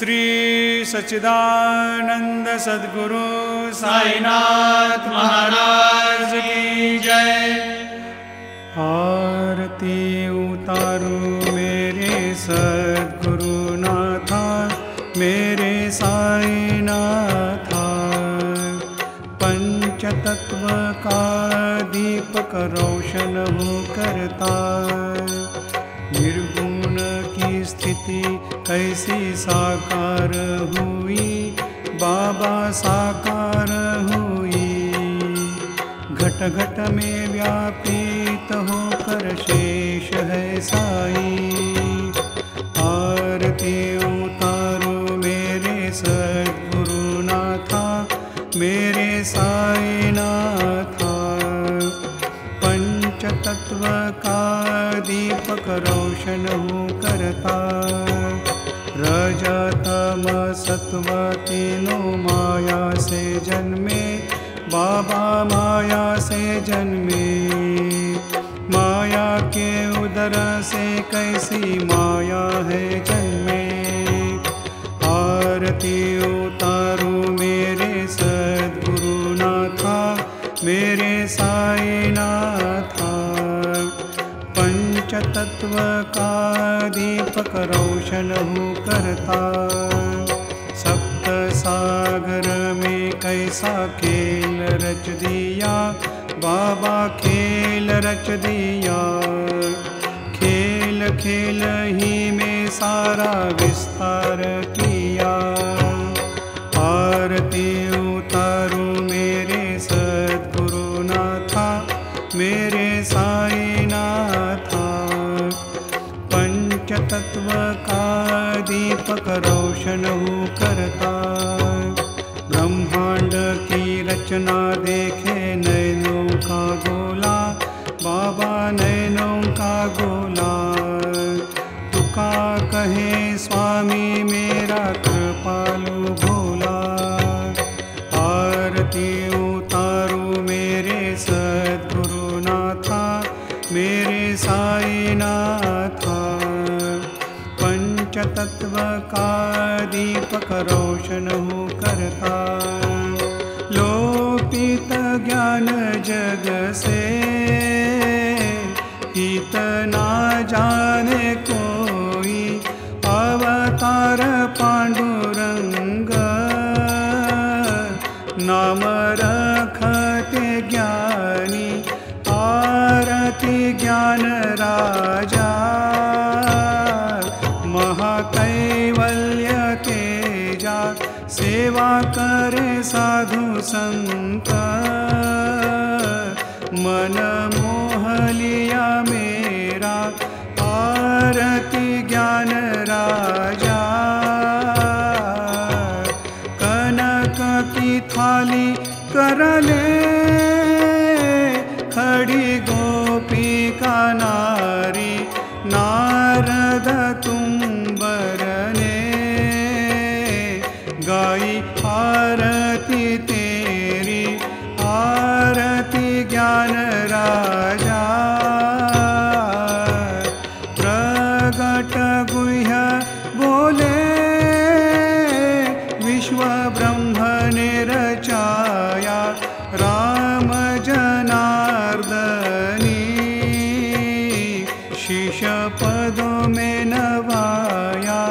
श्री सच्चिदानंद सद्गुरु साईनाथ महाराज की जय। आरती उतारू मेरे सद्गुरु नाथा, मेरे साईनाथा। पंचतत्व का दीपक रोशन हो करता, निर्गुण की स्थिति कैसी साकार हुई, बाबा साकार हुई। घट घट में व्यापित होकर शेष है साई। आरती उतारो मेरे सद्गुरु नाथा, मेरे साईनाथा। पंचतत्व का दीपक रोशन हो करता, रजतम सत्व तीनों माया से जन्मे, बाबा माया से जन्मे। माया के उदर से कैसी माया है जन्मे। आरती उतारो मेरे सद्गुरु नाथा, मेरे साईनाथा। पंचतत्व का दीपक रोशन हो करता, सप्त सागर में कैसा खेल रच दिया, बाबा खेल रच दिया। खेल खेल ही में सारा विस्तार किया। आरती उतारो मेरे सद्गुरु नाथा, मेरे साईनाथा। पंचतत्व का दीपक रोशन हो करता, ब्रह्मांड की रचना देखे नैनों का गोला, बाबा नैनों का गोला। तुका कहे स्वामी मेरा कृपालु भोला। आरती उतारो मेरे सद्गुरु नाथा, मेरे साईनाथा। पंचतत्व का दीपक रोशन हो करता, लोपित ज्ञान जग से हित ना जाने कोई। अवतार पांडुरंग नाम रखते ज्ञानी। आरती ज्ञान राजा, महाकैवल्य तेजा। सेवा करे साधु संत, मन मोह लिया मेरा। आरती ज्ञान राजा, कनक की थाली कर ले, खड़ी गोपिका नारी। नारद तुम्बरने गाई आरती तेरी। आरती ज्ञान राजा, प्रगट गुह्य बोले। विश्व ब्रह्म ने रचाया, राम जनार्दनी। शीश पदों में नवाया,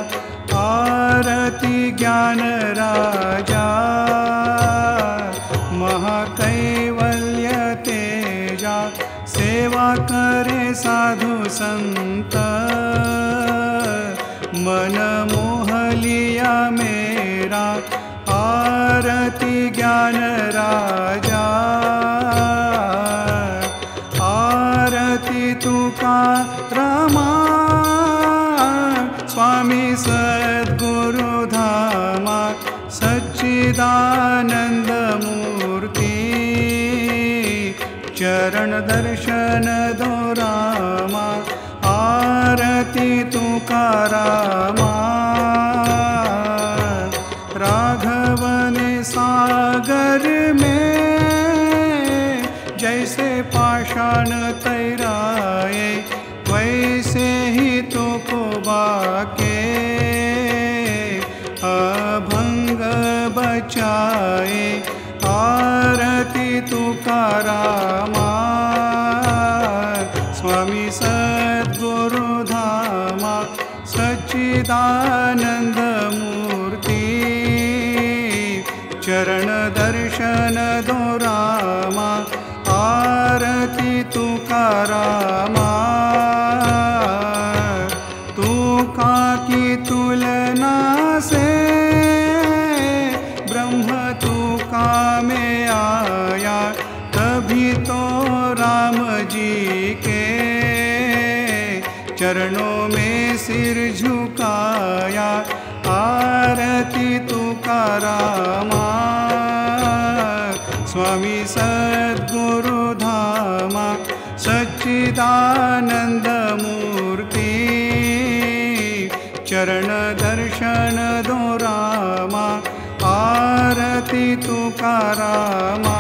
आरती ज्ञान राजा। महाकैवल्य तेजा, सेवा करे साधु संत। मन मोह लिया मेरा। आरती ज्ञान राजा, आरती तुका रामा। स्वामी सद्गुरु धामा, सच्चिदानंद मूर्ति। चरण दर्शन दो रामा, आरती तुका रामा। राघव ने सागर में जैसे पाषाण तैराए, वैसे ही तो को बाके सच्चिदानंद मूर्ति चरण दर्शन दो रामा आरती तुकारामा तुका की तुलना से ब्रह्म तुका में आया तभी तो राम जी के चरणों में सिर झुकाया आरती तुकारामा स्वामी सद्गुरु धामा सच्चिदानंद मूर्ति चरण दर्शन दो रामा आरती तुकारामा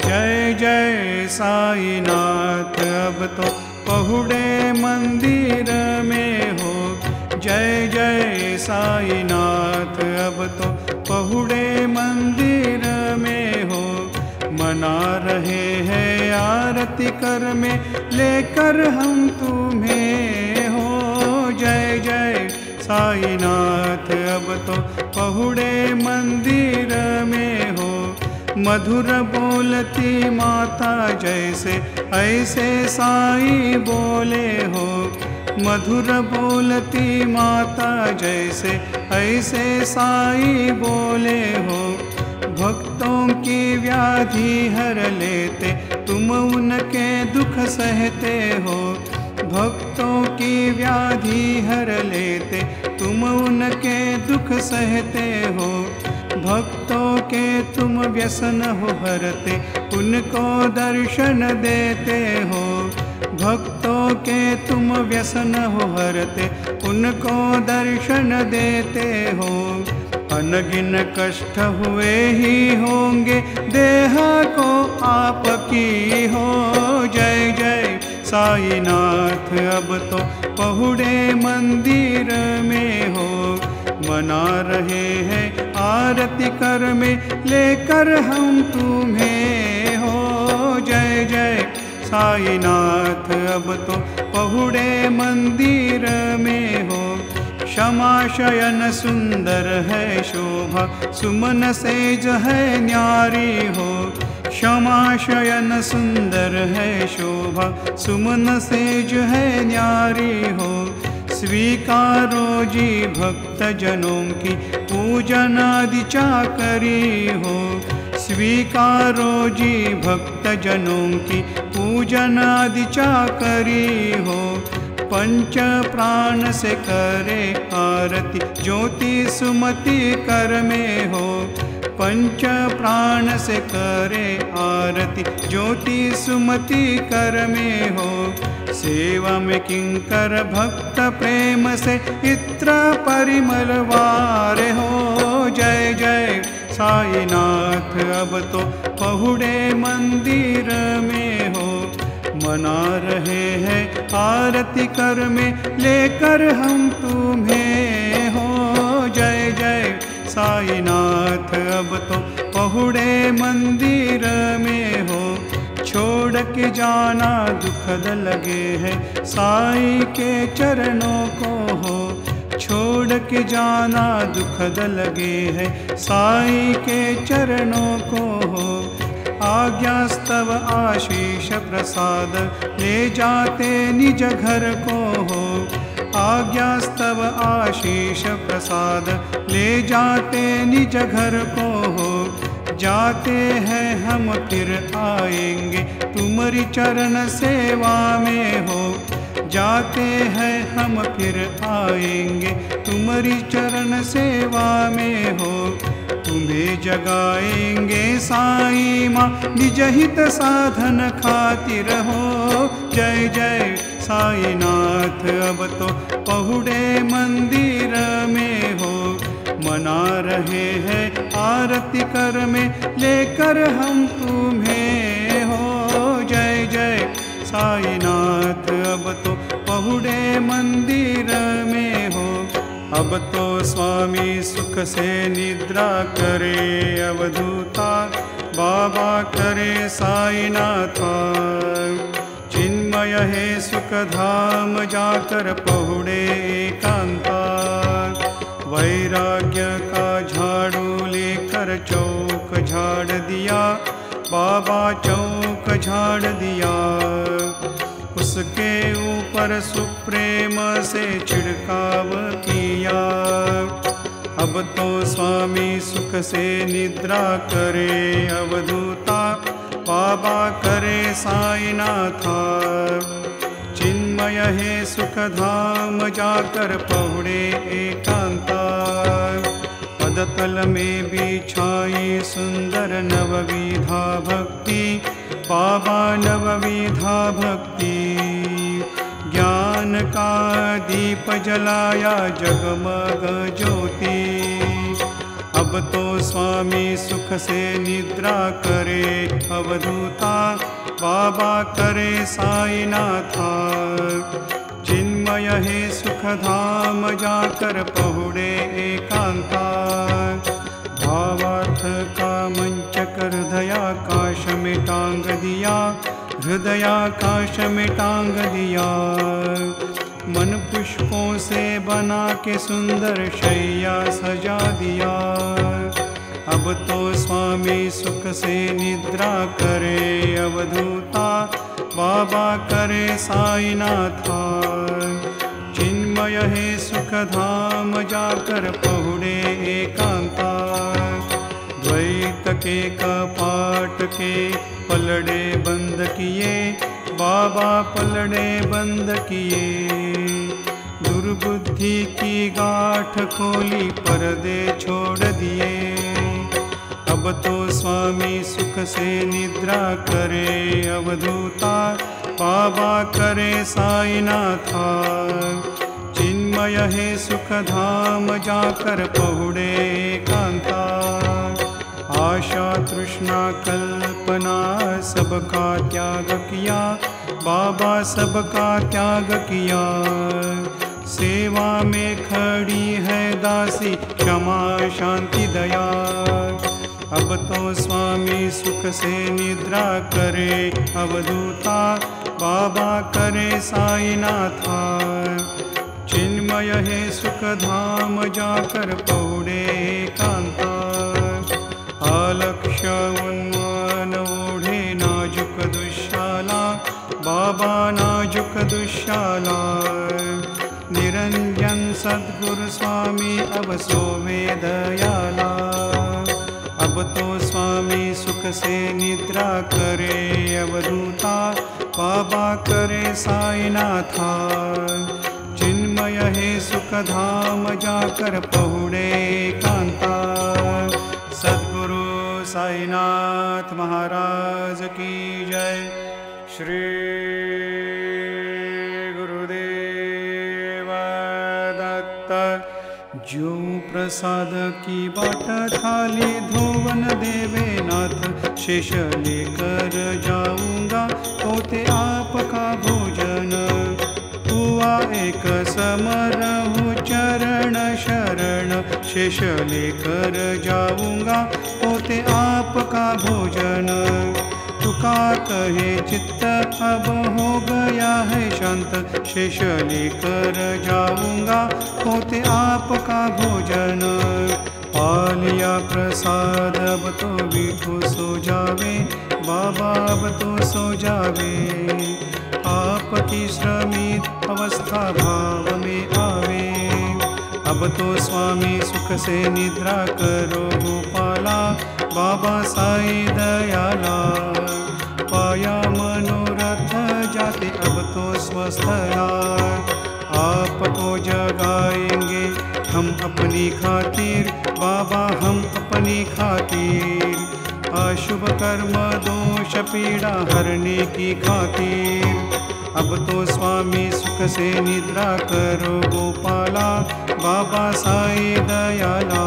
जय जय साईनाथ अब तो पहुड़े मंदिर में हो जय जय साईनाथ अब तो पहुड़े मंदिर में हो मना रहे हैं आरती कर में लेकर हम तुम्हें हो जय जय साईनाथ अब तो पहुड़े मंदिर में हो मधुर बोलती माता जैसे ऐसे साई बोले हो मधुर बोलती माता जैसे ऐसे साई बोले हो भक्तों की व्याधि हर लेते तुम उनके दुख सहते हो भक्तों की व्याधि हर लेते तुम उनके दुख सहते हो भक्तों के तुम व्यसन हो हरते उनको दर्शन देते हो भक्तों के तुम व्यसन हो हरते उनको दर्शन देते हो अनगिन कष्ट हुए ही होंगे देह को आपकी हो जय जय साईनाथ अब तो पहुड़े मंदिर में हो मना रहे हैं आरती कर में लेकर हम तुम्हें हो जय जय साईनाथ अब तो पहुड़े मंदिर में हो क्षमा शयन सुंदर है शोभा सुमन सेज है न्यारी हो क्षमा शयन सुंदर है शोभा सुमन सेज है न्यारी हो स्वीकारो जी भक्त जनों की पूजन आदि चाकरी हो स्वीकारो जी भक्त जनों की पूजन आदि चाकरी हो पंच प्राण से करे आरती ज्योति सुमति कर में हो पंच प्राण से करे आरती ज्योति सुमति कर में हो सेवा में किंकर भक्त प्रेम से इत्र परिमल वारे हो जय जय साईनाथ अब तो पहुड़े मंदिर में हो मना रहे हैं आरती कर में लेकर हम तुम्हें हो जय जय साईनाथ अब तो पहुड़े मंदिर में हो छोड़ के जाना दुखद लगे है साई के चरणों को हो छोड़ के जाना दुखद लगे है साई के चरणों को हो आज्ञास्तव आशीष प्रसाद ले जाते निज घर को हो आज्ञास्तव आशीष प्रसाद ले जाते निज घर को हो जाते हैं हम फिर आएंगे तुम्हारी चरण सेवा में हो जाते हैं हम फिर आएंगे तुम्हारी चरण सेवा में हो तुम्हें जगाएंगे साई माँ निज हित साधन खातिर हो जय जय साईनाथ अब तो पहुड़े मंदिर में हो मना रहे हैं आरती कर में लेकर हम तुम्हें हो जय जय साईनाथ अब तो पहुड़े मंदिर में हो अब तो स्वामी सुख से निद्रा करे अवधूता बाबा करे साईनाथ चिन्मय चिन्मय है सुख धाम जाकर पहुड़े एकांता। वैराग्य का झाड़ू लेकर चौक झाड़ दिया, बाबा चौक झाड़ दिया। उसके ऊपर सुप्रेम से छिड़काव किया। अब तो स्वामी सुख से निद्रा करे अवधूता, बाबा करे साईनाथा। चिन्मय है सुख धाम जाकर पहुड़े एकांता। पदतल में बिछाई सुंदर नवविधा भक्ति, बाबा नवविधा भक्ति। ज्ञान का दीप जलाया जगमग ज्योति। अब तो स्वामी सुख से निद्रा करे अवधूता, बाबा करे साईनाथा। चिन्मय है सुख धाम जाकर पहुड़े एकांता। भावार्थ का मंचक हृदयाकाश में टांग दिया, हृदयाकाश में टांग दिया। मन पुष्पों से बना के सुंदर शैया सजा दिया। अब तो स्वामी सुख से निद्रा करे अवधूता, बाबा करे साईनाथा। चिन्मय है सुख धाम जाकर पहुड़े एकांता। द्वैत के कपाट के पलड़े बंद किए, बाबा पलड़े बंद किए। दुर्बुद्धि की गांठ खोली, पर्दे छोड़ दिए। अब तो स्वामी सुख से निद्रा करे अवधूता, बाबा करे साईनाथा। चिन्मय है सुख धाम जाकर पहुड़े एकांता। आशा तृष्णा कल्पना सबका त्याग किया, बाबा सबका त्याग किया। सेवा में खड़ी है दासी, क्षमा शांति दया। अब तो स्वामी सुख से निद्रा करे अवधूता, बाबा करे साईनाथा। चिन्मय है सुख धाम जाकर पहुड़े एकांता। अलक्ष्य उन्मान ओढ़े नाजुक दुशाला, बाबा नाजुक दुशाला। निरंजन सद्गुरु स्वामी अब सोवे दयाला। अब तो स्वामी सुख से निद्रा करे अवधूता, बाबा करे साईनाथा। चिन्मय है सुख धाम जाकर पहुड़े एकांता। सद्गुरु साईनाथ महाराज की जय। श्री गुरुदेव दत्त। ज्यों प्रसाद की बाट थाली धोवन देवे नाथ, शेष लेकर जाऊंगा होते आपका भोजन। हुआ एक समरहु चरण शरण, शेष लेकर जाऊंगा होते आपका भोजन। तुका कहे चित्त अब हो गया है शांत, शेष लेकर जाऊंगा होते आपका भोजन। पालिया प्रसाद अब तो विठू सो जावे, बाबा अब तो सो जावे। आपकी श्रमित अवस्था भाव में आवे। अब तो स्वामी सुख से निद्रा करो गोपाला, बाबा साई दयाला। पाया मनोरथ जाते अब तो स्वस्थला। आपको जगाएंगे हम अपनी खातिर, बाबा हम अपनी खातिर। अशुभ कर्म दोष पीड़ा हरने की खातिर। अब तो स्वामी सुख से निद्रा करो गोपाला, बाबा साई दयाला।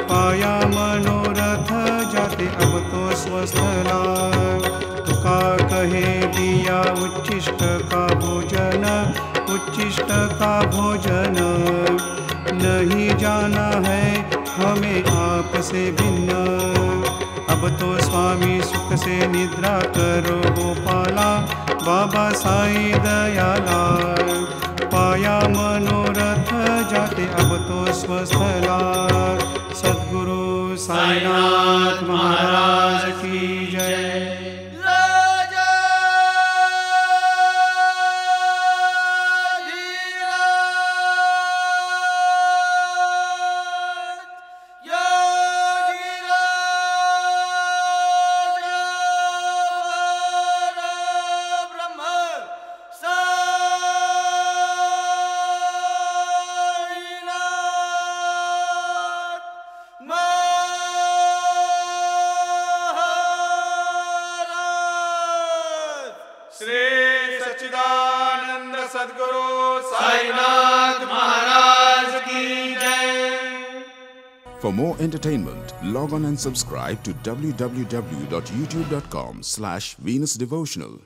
पाया मनोरथ जाते अब तो स्वस्थला। तुका कहे दिया उच्छिष्ट का भोजन, उच्छिष्ट का भोजन। नहीं जाना है हमें आपसे भिन्न। अब तो स्वामी सुख से निद्रा करो गोपाला, बाबा साईं दयालाल, पाया मनोरथ जाते अब तो स्वस्थ लाल। सद्गुरु साईनाथ महाराज की जय। श्री सच्चिदानंद सद्गुरु साईनाथ महाराज की जय। For more entertainment, log on and subscribe to www.youtube.com/VenusDevotional.